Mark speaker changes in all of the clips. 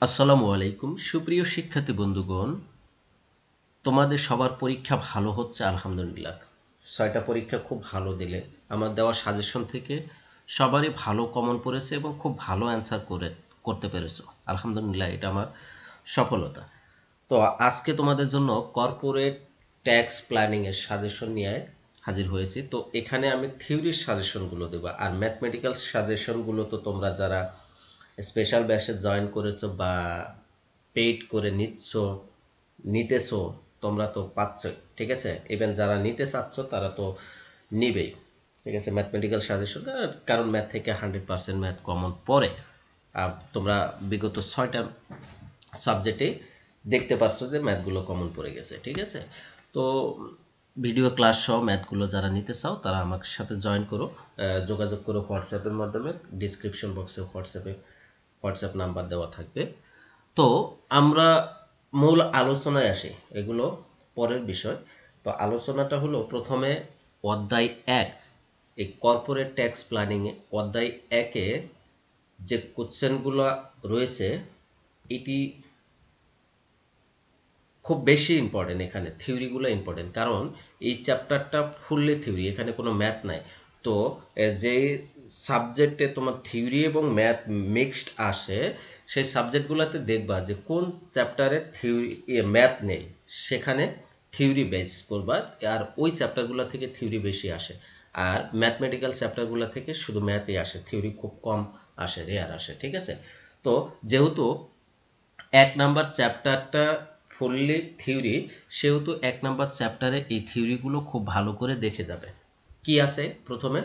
Speaker 1: আসসালামু আলাইকুম সুপ্রিয় শিক্ষার্থী বন্ধুগণ, তোমাদের সবার পরীক্ষা ভালো হচ্ছে আলহামদুলিল্লাহ। 6টা পরীক্ষা খুব ভালো দিলে। আমার দেওয়া সাজেশন থেকে সবারই ভালো কমন পড়েছে এবং খুব ভালো অ্যান্সার করতে পেরেছো আলহামদুলিল্লাহ, এটা আমার সফলতা। তো আজকে তোমাদের জন্য কর্পোরেট ট্যাক্স প্ল্যানিংয়ের সাজেশন নিয়ে হাজির হয়েছি। তো এখানে আমি থিওরির সাজেশনগুলো দেবো, আর ম্যাথমেটিক্যাল সাজেশনগুলো তো তোমরা যারা স্পেশাল ব্যাচে জয়েন করেছো বা পেইড করে নিতেছো তোমরা তো পাচ্ছ, ঠিক আছে। ইভেন যারা নিতে চাচ্ছ তারা তো নিবেই, ঠিক আছে, ম্যাথমেটিক্যাল সাজেশন। কারণ ম্যাথ থেকে 100% ম্যাথ কমন পড়ে। আর তোমরা বিগত 6টা সাবজেক্টে দেখতে পাচ্ছ যে ম্যাথগুলো কমন পড়ে গেছে, ঠিক আছে। তো ভিডিও ক্লাস সহ ম্যাথগুলো যারা নিতে চাও তারা আমার সাথে জয়েন করো, যোগাযোগ করো হোয়াটসঅ্যাপের মাধ্যমে। ডিসক্রিপশন বক্সে হোয়াটসঅ্যাপ নাম্বার দেওয়া থাকবে। তো আমরা মূল আলোচনায় আসি, এগুলো পরের বিষয়। তো আলোচনাটা হলো প্রথমে অধ্যায় 1, এই কর্পোরেট ট্যাক্স প্ল্যানিংয়ে অধ্যায় 1-এ যে কোশ্চেনগুলো রয়েছে এটি খুব বেশি ইম্পর্টেন্ট। এখানে থিওরিগুলো ইম্পর্টেন্ট, কারণ এই চ্যাপ্টারটা ফুললি থিওরি, এখানে কোনো ম্যাথ নাই। তো যে সাবজেক্টে তোমার থিওরি এবং ম্যাথ মিক্সড আসে সেই সাবজেক্টগুলোতে দেখবা যে কোন চ্যাপ্টারে থিওরি ম্যাথ নেই, সেখানে থিওরি বেস করবা। আর ওই চ্যাপ্টারগুলো থেকে থিওরি বেশি আসে, আর ম্যাথমেটিক্যাল চ্যাপ্টারগুলো থেকে শুধু ম্যাথই আসে, থিওরি খুব কম আসে, রেয়ার আসে, ঠিক আছে। তো যেহেতু 1 নাম্বার চ্যাপ্টারটা ফুললি থিওরি, সেহেতু 1 নাম্বার চ্যাপ্টারে এই থিওরিগুলো খুব ভালো করে দেখে যাবে। কি আছে প্রথমে,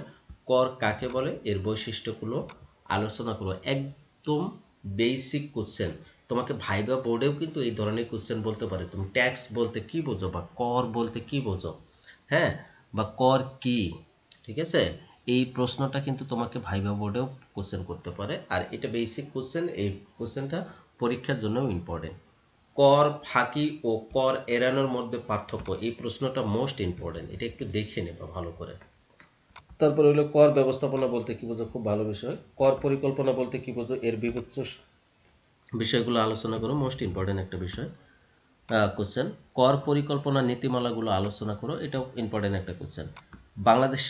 Speaker 1: কর কাকে বলে, এর বৈশিষ্ট্যগুলো আলোচনা করো। একদম বেসিক কোশ্চেন, তোমাকে ভাইবা বোর্ডেও কিন্তু এই ধরনের কোশ্চেন বলতে পারে, তুমি ট্যাক্স বলতে কি বোঝো বা কর বলতে কি বোঝো, হ্যাঁ, বা কর কি, ঠিক আছে। এই প্রশ্নটা কিন্তু তোমাকে ভাইবা বোর্ডেও কোশ্চেন করতে পারে, আর এটা বেসিক কোশ্চেন। এই কোশ্চেনটা পরীক্ষার জন্যও ইম্পর্টেন্ট। কর ফাঁকি ও কর এড়ানোর মধ্যে পার্থক্য, এই প্রশ্নটা মোস্ট ইম্পর্টেন্ট, এটা একটু দেখে নেবা ভালো করে। তারপরে হলো কর ব্যবস্থাপনা বলতে কি বোঝো, খুব ভালো বিষয়। কর পরিকল্পনা বলতে কি বোঝো, এর বিবেচ্য বিষয়গুলো আলোচনা করো, মোস্ট ইম্পর্টেন্ট একটা বিষয় কোশ্চেন। কর পরিকল্পনা নীতিমালাগুলো আলোচনা করো, এটাও ইম্পর্টেন্ট একটা কোশ্চেন। বাংলাদেশ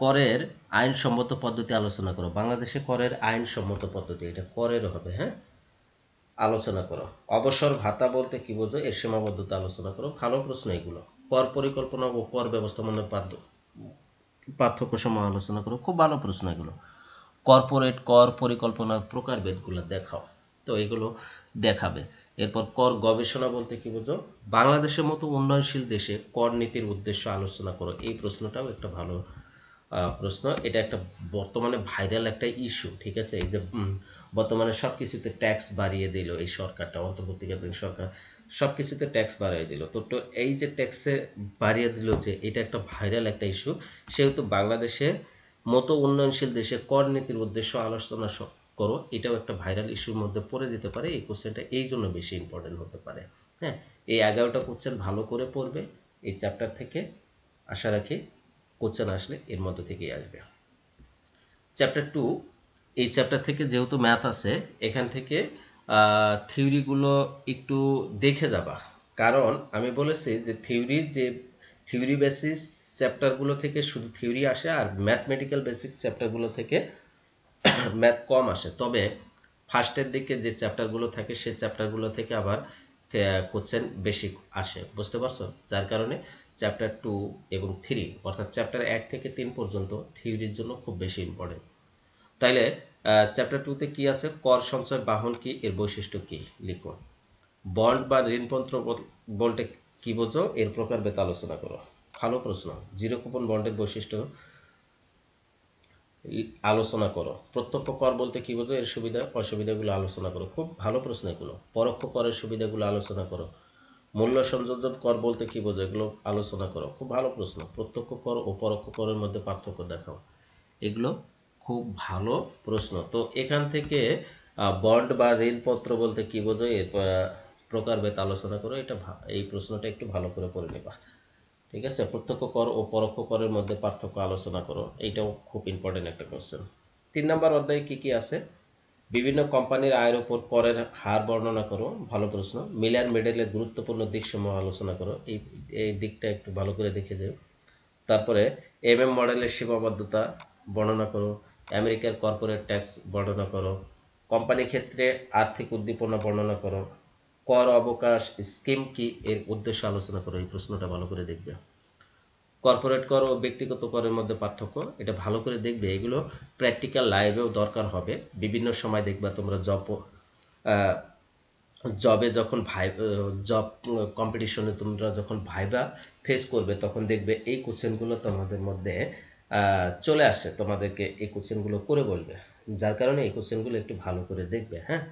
Speaker 1: করের আইনসম্মত পদ্ধতি আলোচনা করো, বাংলাদেশে করের আইনসম্মত পদ্ধতি, এটা করের হবে, হ্যাঁ, আলোচনা করো। অবসর ভাতা বলতে কি বোঝো, এর সীমাবদ্ধতা আলোচনা করো, ভালো প্রশ্ন এগুলো। কর পরিকল্পনা ও কর ব্যবস্থাপনার পার্থক্য সময় আলোচনা করো, খুব ভালো প্রশ্ন এগুলো। কর্পোরেট কর পরিকল্পনার প্রকারভেদগুলো দেখাও, তো এগুলো দেখাবে। এরপর কর গবেষণা বলতে কি বোঝো, বাংলাদেশের মতো উন্নয়নশীল দেশে কর নীতির উদ্দেশ্য আলোচনা করো, এই প্রশ্নটাও একটা ভালো প্রশ্ন। এটা একটা বর্তমানে ভাইরাল একটা ইস্যু, ঠিক আছে। এই যে বর্তমানে সব কিছুতে ট্যাক্স বাড়িয়ে দিল এই সরকারটা, অন্তর্বর্তীকালীন সরকার সব কিছুতে ট্যাক্স বাড়িয়ে দিল। তো এই যে ট্যাক্সে বাড়িয়ে দিল, যে এটা একটা ভাইরাল একটা ইস্যু, সেহেতু বাংলাদেশে মতো উন্নয়নশীল দেশে কর নীতির উদ্দেশ্য আলোচনা করো, এটাও একটা ভাইরাল ইস্যুর মধ্যে পড়ে যেতে পারে। এই কোশ্চেনটা এই জন্য বেশি ইম্পর্টেন্ট হতে পারে, হ্যাঁ। এই 11টা কোশ্চেন ভালো করে পড়বে এই চ্যাপ্টার থেকে, আশা রাখি কোশ্চেন আসলে এর মধ্যে থেকেই আসবে। চ্যাপ্টার 2, এই চ্যাপ্টার থেকে যেহেতু ম্যাথ আছে, এখান থেকে থিওরিগুলো একটু দেখে যাবা। কারণ আমি বলেছি যে থিওরি বেসিস চ্যাপ্টারগুলো থেকে শুধু থিওরি আসে, আর ম্যাথমেটিক্যাল বেসিক চ্যাপ্টারগুলো থেকে ম্যাথ কম আসে। তবে ফার্স্টের দিকে যে চ্যাপ্টারগুলো থাকে সেই চ্যাপ্টারগুলো থেকে আবার কোশ্চেন বেশি আসে, বুঝতে পারছো। যার কারণে চ্যাপ্টার 2 এবং 3, অর্থাৎ চ্যাপ্টার 1 থেকে 3 পর্যন্ত থিওরির জন্য খুব বেশি ইম্পর্টেন্ট। তাইলে চ্যাপ্টার 2-তে কি আছে, কর সঞ্চয় বাহন কি, এর বৈশিষ্ট্য কি লিখো। বন্ড বা ঋণপত্র বলতে কি বোঝো, এর প্রকারভেদ আলোচনা করো, ভালো প্রশ্ন। জিরো কুপন বন্ডের বৈশিষ্ট্য আলোচনা করো। প্রত্যক্ষ কর বলতে কি বোঝো, এর সুবিধা অসুবিধাগুলো আলোচনা করো, খুব ভালো প্রশ্ন এগুলো। পরোক্ষ করের সুবিধাগুলো আলোচনা করো। মূল্য সংযোজন কর বলতে কি বোঝো, এগুলো আলোচনা করো, খুব ভালো প্রশ্ন। প্রত্যক্ষ কর ও পরোক্ষ করের মধ্যে পার্থক্য দেখাও, এগুলো খুব ভালো প্রশ্ন। তো এখান থেকে বন্ড বা ঋণপত্র বলতে কি বোঝো, এর প্রকারভেদ আলোচনা করো, এটা এই প্রশ্নটা একটু ভালো করে পড়ে নেবা, ঠিক আছে। প্রত্যক্ষ কর ও পরোক্ষ করের মধ্যে পার্থক্য আলোচনা করো, এইটাও খুব ইম্পর্টেন্ট একটা কোশ্চেন। 3 নাম্বার অধ্যায়ে কি কি আছে, বিভিন্ন কোম্পানির আয়ের উপর করের হার বর্ণনা করো, ভালো প্রশ্ন। মিলার মেডেলের গুরুত্বপূর্ণ দিকসমূহ আলোচনা করো, এই দিকটা একটু ভালো করে দেখে যাও। তারপরে মডেলের সীমাবদ্ধতা বর্ণনা করো, আমেরিকার কর্পোরেট ট্যাক্স বর্ণনা করো, কোম্পানি ক্ষেত্রে আর্থিক উদ্দীপনা বর্ণনা করো, কর অবকাশ স্কিম কি এর উদ্দেশ্য আলোচনা করো। এই প্রশ্নটা ভালো করে দেখবে। কর্পোরেট কর ও ব্যক্তিগত করের মধ্যে পার্থক্য, এটা ভালো করে দেখবে। এগুলো প্র্যাকটিক্যাল লাইভেও দরকার হবে। বিভিন্ন সময় দেখবা তোমরা জবে যখন জব কম্পিটিশনে তোমরা যখন ভাইবা ফেস করবে, তখন দেখবে এই কোশ্চেনগুলো তোমাদের মধ্যে চলে আসে, তোমাদেরকে এই কোশ্চেনগুলো করে বলবে। যার কারণে এই কোশ্চেনগুলো একটু ভালো করে দেখবে। হ্যাঁ,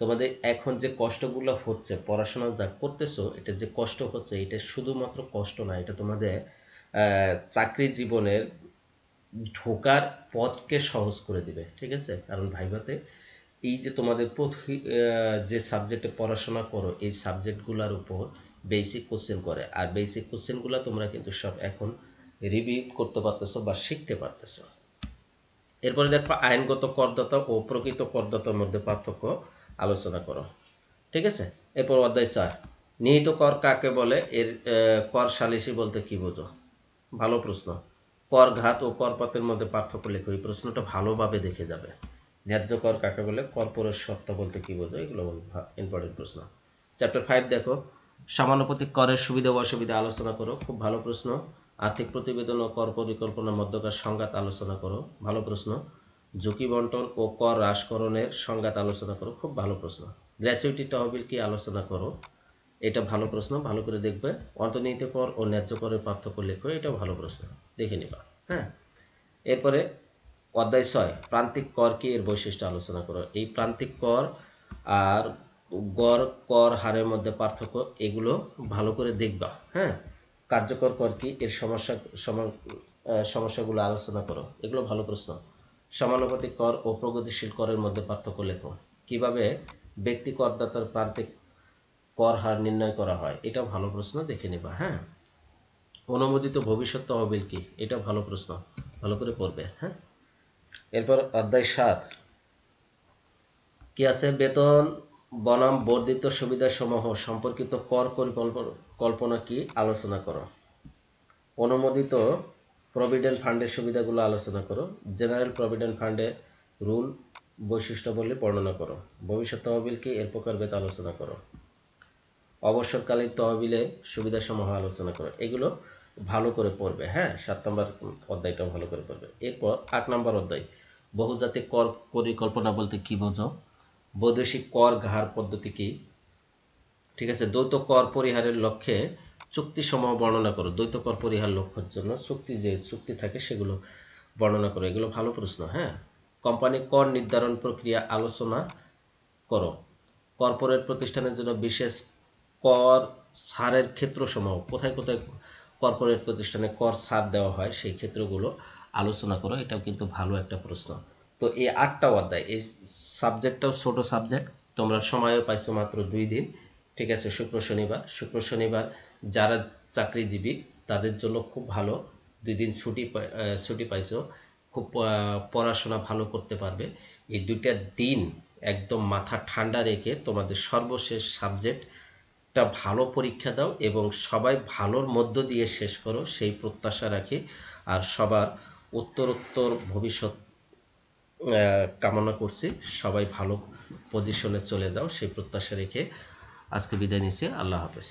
Speaker 1: তোমাদের এখন যে কষ্টগুলো হচ্ছে, পড়াশোনা যা করতেছো, এটা যে কষ্ট হচ্ছে, এটা শুধুমাত্র কষ্ট না, এটা তোমাদের চাকরি জীবনের ঢোকার পথকে সহজ করে দিবে। ঠিক আছে, কারণ ভাইভাতে এই যে তোমাদের যে সাবজেক্টে পড়াশোনা করো, এই সাবজেক্টগুলোর উপর বেসিক কোশ্চেন করে, আর বেসিক কোশ্চেনগুলো তোমরা কিন্তু সব এখন রিভিউ করতে পারতেছো বা শিখতে পারতেছো। এরপরে দেখো আইনগত করদাতা ও প্রকৃত করদাতার মধ্যে পার্থক্য আলোচনা করো। ঠিক আছে, এরপর অধ্যায় 4, নিহিত কর কাকে বলে, এর কর সালিসি বলতে কি বোঝো। ভালো প্রশ্ন। কর ঘাত ও করপাতের মধ্যে পার্থক্য লেখো। এই প্রশ্নটা ভালোভাবে দেখে যাবে। ন্যায্য কর কাকে বলে, কর্পোরেট সত্তা বলতে কি বোঝো, এগুলো ইম্পর্টেন্ট প্রশ্ন। চ্যাপ্টার 5 দেখো, সমানুপাতিক করের সুবিধা ও অসুবিধা আলোচনা করো। খুব ভালো প্রশ্ন। আর্থিক প্রতিবেদন ও কর পরিকল্পনার মধ্যকার সংঘাত আলোচনা করো। ভালো প্রশ্ন। ঝুঁকি বন্টন ও কর হ্রাসকরণের সংঘাত আলোচনা করো। খুব ভালো প্রশ্ন। গ্র্যাচুইটি তহবিল কি আলোচনা করো। এটা ভালো প্রশ্ন, ভালো করে দেখবে। অন্তর্নিহিত কর ও ন্যায্য করের পার্থক্য লেখো। এটাও ভালো প্রশ্ন, দেখে নিবা। হ্যাঁ, এরপরে অধ্যায় 6, প্রান্তিক কর কি এর বৈশিষ্ট্য আলোচনা করো। এই প্রান্তিক কর আর গড় কর হারের মধ্যে পার্থক্য, এগুলো ভালো করে দেখবা। হ্যাঁ, কার্যকর কর কি এর সমস্যাগুলো আলোচনা করো। এগুলো ভালো প্রশ্ন। সমানুপাতিক কর ও প্রগতিশীল করের মধ্যে পার্থক্য লেখো। কিভাবে ব্যক্তি করদাতার প্রান্তিক কর হার নির্ণয় করা হয়, এটাও ভালো প্রশ্ন, দেখে নিবা। হ্যাঁ, অনুমোদিত ভবিষ্যৎ তহবিল কি, এটা ভালো প্রশ্ন, ভালো করে পড়বে। হ্যাঁ, এরপর অধ্যায় 7 কি আছে, বেতন বনাম বর্ধিত সুবিধাসমূহ সম্পর্কিত কর পরিকল্পনা কি আলোচনা করো। অনুমোদিত প্রভিডেন্ট ফান্ডের সুবিধাগুলো আলোচনা করো। জেনারেল প্রভিডেন্ট ফান্ডের রুল বৈশিষ্ট্যাবলী বর্ণনা করো। ভবিষ্যৎ তহবিল কি এর প্রকারভেদ আলোচনা করো। অবসরকালীন তহবিলের সুবিধাসমূহ আলোচনা করো। এগুলো ভালো করে পড়বে। হ্যাঁ, 7 নম্বর অধ্যায়টাও ভালো করে পড়বে। এরপর 8 নম্বর অধ্যায়, বহুজাতিক কর পরিকল্পনা বলতে কি বোঝো। বৈদেশিক কর ঘাড় পদ্ধতি কি। ঠিক আছে, দ্বৈত কর পরিহারের লক্ষ্যে চুক্তিসমূহ বর্ণনা করো। দ্বৈত কর পরিহার লক্ষ্যের জন্য যে চুক্তি থাকে সেগুলো বর্ণনা করো। এগুলো ভালো প্রশ্ন। হ্যাঁ, কোম্পানি কর নির্ধারণ প্রক্রিয়া আলোচনা করো। কর্পোরেট প্রতিষ্ঠানের জন্য বিশেষ কর ছাড়ের ক্ষেত্রসমূহ, কোথায় কোথায় কর্পোরেট প্রতিষ্ঠানে কর ছাড় দেওয়া হয় সেই ক্ষেত্রগুলো আলোচনা করো। এটাও কিন্তু ভালো একটা প্রশ্ন। তো এই 8টা অধ্যায়, এই সাবজেক্টটাও ছোট সাবজেক্ট। তোমরা সময়ও পাইছো মাত্র 2 দিন। ঠিক আছে, শুক্র শনিবার যারা চাকরিজীবী তাদের জন্য খুব ভালো। 2 দিন ছুটি পাইছো, খুব পড়াশোনা ভালো করতে পারবে। এই 2টা দিন একদম মাথা ঠান্ডা রেখে তোমাদের সর্বশেষ সাবজেক্টটা ভালো পরীক্ষা দাও এবং সবাই ভালোর মধ্য দিয়ে শেষ করো, সেই প্রত্যাশা রাখি। আর সবার উত্তরোত্তর ভবিষ্যৎ কামনা করছি। সবাই ভালো পজিশনে চলে যাও সেই প্রত্যাশা রেখে আজকে বিদায় নিচ্ছি। আল্লাহ হাফেজ।